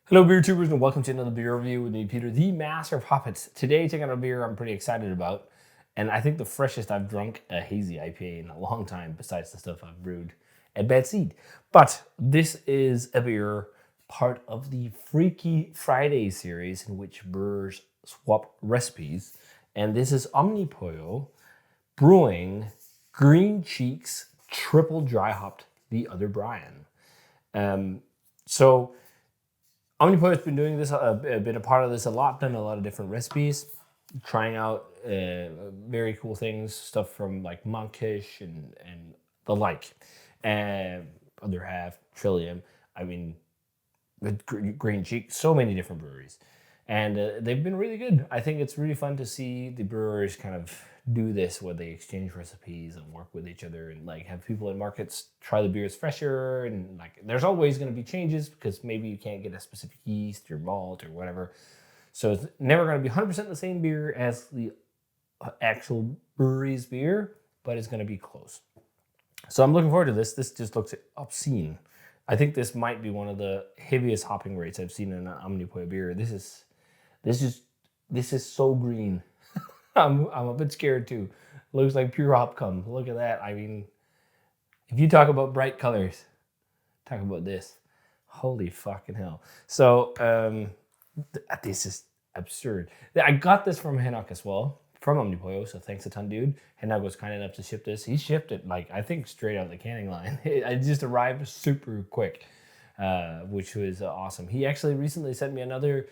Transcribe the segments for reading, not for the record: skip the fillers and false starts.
Hello, beer tubers, and welcome to another beer review with me, Peter, the master of hoppets. Today, taking out a beer I'm pretty excited about, and I think the freshest I've drunk a hazy IPA in a long time, besides the stuff I've brewed at Bad Seed. But this is a beer part of the Freaky Friday series in which brewers swap recipes, and this is Omnipollo brewing Green Cheeks triple dry hopped the other Brian. So Omnipollo has been doing this, been a part of this a lot, done a lot of different recipes, trying out very cool things, stuff from like monkish and the like. And other half, Trillium, I mean, with Green Cheek, so many different breweries. And they've been really good. I think it's really fun to see the brewers kind of do this where they exchange recipes and work with each other and like have people in markets try the beers fresher. And like there's always going to be changes because maybe you can't get a specific yeast or malt or whatever. So it's never going to be 100% the same beer as the actual brewery's beer, but it's going to be close. So I'm looking forward to this. This just looks obscene. I think this might be one of the heaviest hopping rates I've seen in an Omnipollo beer. This is so green. I'm a bit scared too. Looks like pure hop cum. Look at that. I mean, if you talk about bright colors, talk about this. Holy fucking hell. So this is absurd. I got this from Hinak as well, from Omnipollo, so thanks a ton, dude. Hinak was kind enough to ship this. He shipped it, like, I think straight out of the canning line. It just arrived super quick, which was awesome. He actually recently sent me another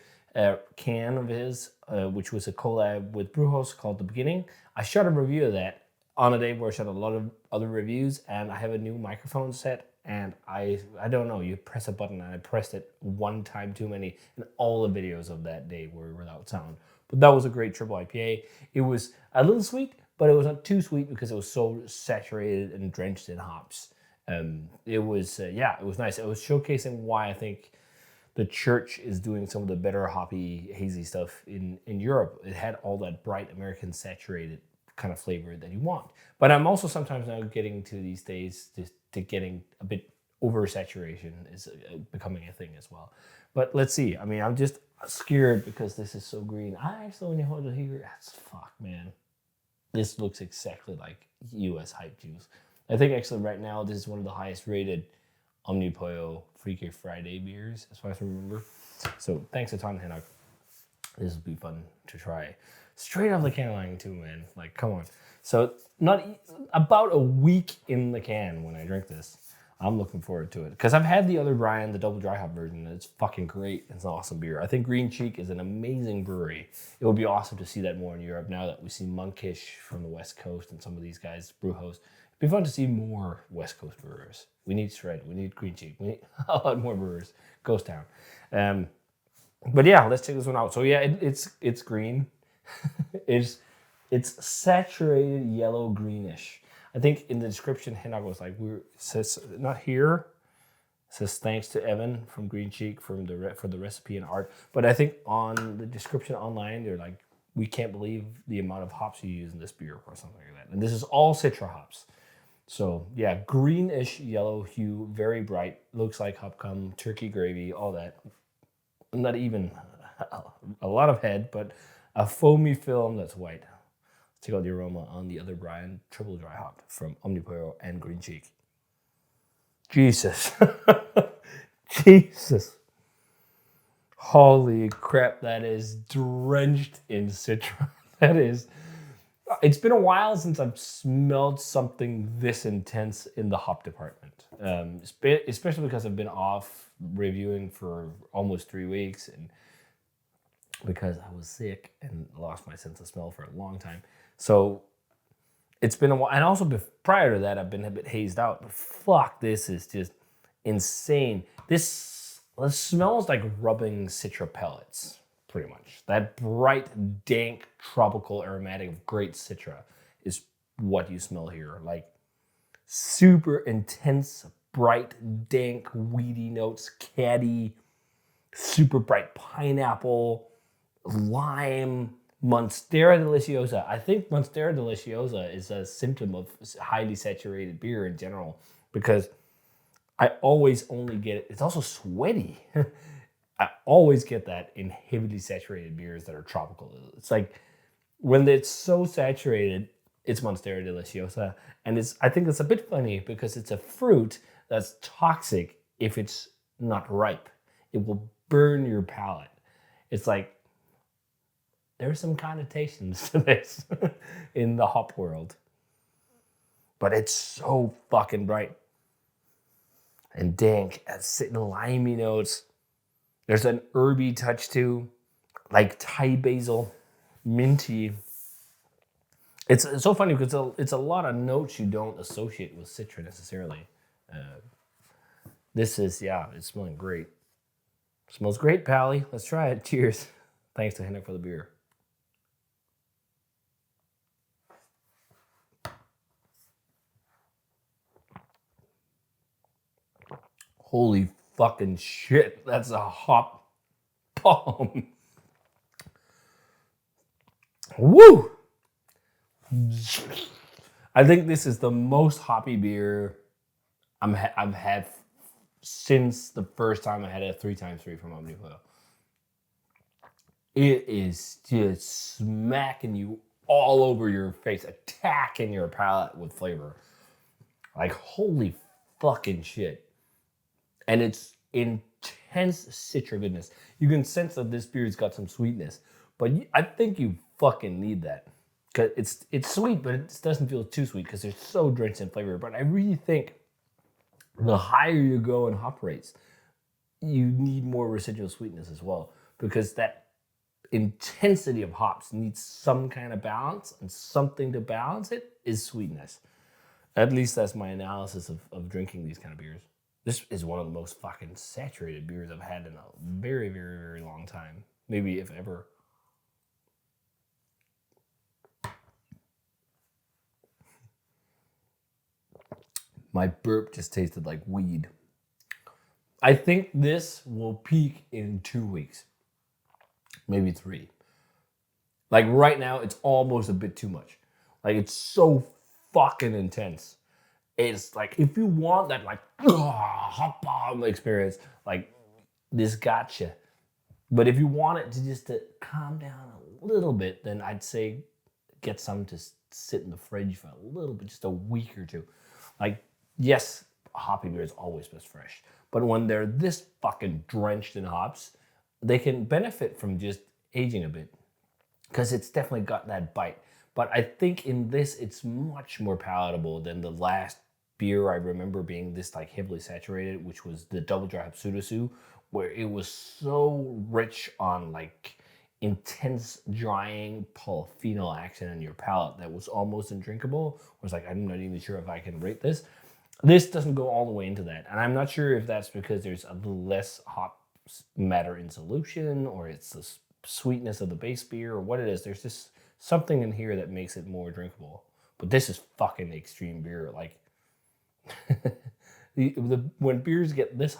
can of his, which was a collab with Brewhouse called The Beginning. I shot a review of that on a day where I shot a lot of other reviews, and I have a new microphone set, and I don't know, you press a button, and I pressed it one time too many, and all the videos of that day were without sound. But that was a great triple IPA. It was a little sweet, but it was not too sweet because it was so saturated and drenched in hops. It was nice. It was showcasing why I think the church is doing some of the better hoppy, hazy stuff in Europe. It had all that bright American saturated kind of flavor that you want. But I'm also sometimes now getting to these days to getting a bit oversaturation is becoming a thing as well. But let's see. I mean, I'm just scared because this is so green. I actually only hold it here. That's fuck, man. This looks exactly like US hype juice. I think actually right now this is one of the highest rated Omnipollo Freaky Friday beers, as far as I remember. So thanks a ton, Hinak. This will be fun to try. Straight off the can line too, man. Like, come on. So about a week in the can when I drink this. I'm looking forward to it because I've had the other Brian, the double dry hop version. And it's fucking great. It's an awesome beer. I think Green Cheek is an amazing brewery. It would be awesome to see that more in Europe now that we see Monkish from the West Coast and some of these guys, Brewhouse. It'd be fun to see more West Coast brewers. We need Shred. We need Green Cheek. We need a lot more brewers. Ghost Town. But yeah, let's check this one out. So yeah, it's green. it's saturated yellow greenish. I think in the description, Hinak was like, says not here. It says thanks to Evan from Green Cheek for the recipe and art. But I think on the description online, they're like, we can't believe the amount of hops you use in this beer or something like that. And this is all Citra hops. So yeah, greenish yellow hue, very bright. Looks like hop cum, turkey gravy, all that. Not even a lot of head, but a foamy film that's white. Let's check out the aroma on the other Brian triple dry hop from Omnipollo and Green Cheek. Jesus. Jesus. Holy crap, that is drenched in citra. That is. It's been a while since I've smelled something this intense in the hop department, especially because I've been off reviewing for almost 3 weeks and because I was sick and lost my sense of smell for a long time. So it's been a while. And also prior to that, I've been a bit hazed out. But fuck, this is just insane. This smells like rubbing citra pellets. Pretty much. That bright, dank, tropical aromatic of great citra is what you smell here. Like super intense, bright, dank, weedy notes, caddy, super bright pineapple, lime, Monstera Deliciosa. I think Monstera Deliciosa is a symptom of highly saturated beer in general because I always only get it. It's also sweaty. I always get that in heavily saturated beers that are tropical. It's like when it's so saturated, it's Monstera Deliciosa. And I think it's a bit funny because it's a fruit that's toxic if it's not ripe. It will burn your palate. It's like there's some connotations to this in the hop world. But it's so fucking bright and dank. It's limey notes. There's an herby touch too, like Thai basil, minty. It's so funny because it's a lot of notes you don't associate with Citra necessarily. This is, yeah, it's smelling great. Smells great, Pally. Let's try it. Cheers. Thanks to Henrik for the beer. Holy fucking shit. That's a hop bomb. Woo! I think this is the most hoppy beer I've had since the first time I had a 3x3 from Omnipollo. It is just smacking you all over your face, attacking your palate with flavor. Like, holy fucking shit. And it's intense citra goodness. You can sense that this beer's got some sweetness, but I think you fucking need that. Because it's sweet, but it doesn't feel too sweet because it's so drenched in flavor. But I really think the higher you go in hop rates, you need more residual sweetness as well, because that intensity of hops needs some kind of balance, and something to balance it is sweetness. At least that's my analysis of drinking these kind of beers. This is one of the most fucking saturated beers I've had in a very, very, very long time. Maybe if ever. My burp just tasted like weed. I think this will peak in 2 weeks. Maybe 3. Like right now, it's almost a bit too much. Like it's so fucking intense. It's like, if you want that like hot bomb experience, like this gotcha. But if you want it to calm down a little bit, then I'd say get some to sit in the fridge for a little bit, just a week or 2. Like, yes, hoppy beer is always best fresh. But when they're this fucking drenched in hops, they can benefit from just aging a bit, because it's definitely got that bite. But I think in this, it's much more palatable than the last beer I remember being this like heavily saturated, which was the double dry hop Sudosu, where it was so rich on like intense drying polyphenol action in your palate that was almost undrinkable. I was like, I'm not even sure if I can rate this. This doesn't go all the way into that. And I'm not sure if that's because there's a little less hop matter in solution, or it's the sweetness of the base beer, or what it is. There's just something in here that makes it more drinkable. But this is fucking extreme beer. Like, when beers get this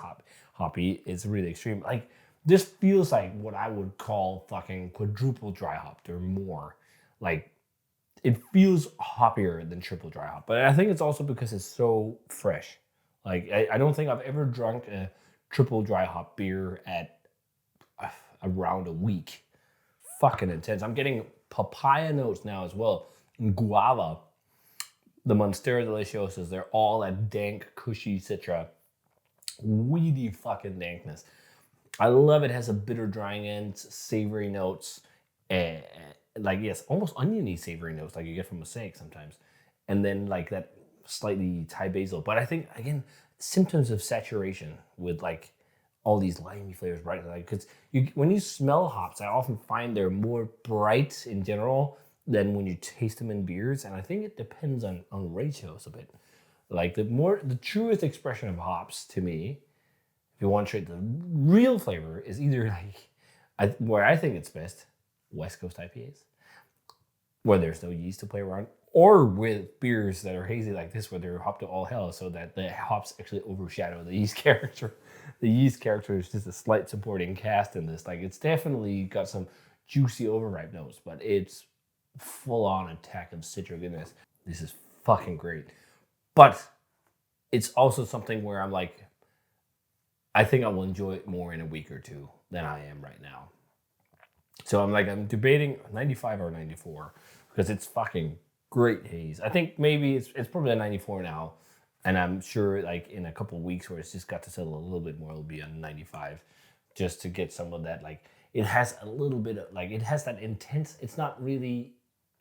hoppy, it's really extreme. Like, this feels like what I would call fucking quadruple dry hopped or more. Like, it feels hoppier than triple dry hop. But I think it's also because it's so fresh. Like, I don't think I've ever drunk a triple dry hop beer at around a week. Fucking intense. I'm getting papaya notes now as well. And guava. The Monstera Deliciosas, they're all that dank, cushy citra. Weedy fucking dankness. I love it. It has a bitter drying end, savory notes, and like, yes, almost oniony savory notes like you get from Mosaic sometimes. And then like that slightly Thai basil. But I think, again, symptoms of saturation with like all these limey flavors, right? Like, because when you smell hops, I often find they're more bright in general than when you taste them in beers. And I think it depends on ratios a bit. Like, the truest expression of hops to me, if you want to try the real flavor, is either like, where I think it's best, West Coast IPAs, where there's no yeast to play around, or with beers that are hazy like this, where they're hopped to all hell, so that the hops actually overshadow the yeast character. The yeast character is just a slight supporting cast in this. Like, it's definitely got some juicy overripe notes, but it's full-on attack of citric goodness. This is fucking great. But it's also something where I'm like, I think I will enjoy it more in a week or 2 than I am right now. So I'm debating 95 or 94 because it's fucking great haze. I think maybe it's probably a 94 now, and I'm sure like in a couple of weeks where it's just got to settle a little bit more, it'll be a 95, just to get some of that. Like it has a little bit of like it has that intense. It's not really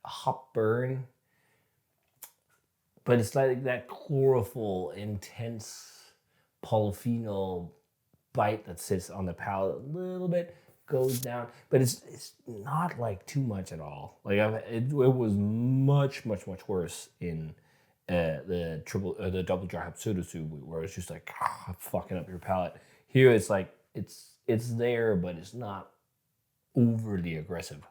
a hop burn, but it's like that chlorophyll intense polyphenol bite that sits on the palate a little bit, goes down, but it's not like too much at all. Like it was much worse in the double dry hop soda soup, where it's just like fucking up your palate. Here it's like it's there, but it's not overly aggressive.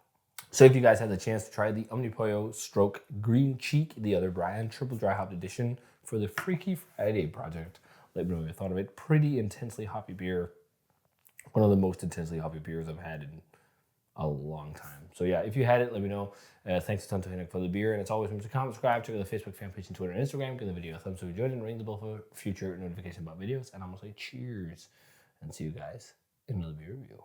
So if you guys had the chance to try the Omnipollo Stroke Green Cheek, the other brand, triple dry hop edition for the Freaky Friday project, let me know what you thought of it. Pretty intensely hoppy beer. One of the most intensely hoppy beers I've had in a long time. So yeah, if you had it, let me know. Thanks a ton to Henrik for the beer. And as always, remember to comment, subscribe, check out the Facebook fan page and Twitter and Instagram. Give the video a thumbs up if you enjoyed it, and ring the bell for future notifications about videos. And I'm going to say cheers and see you guys in another beer review.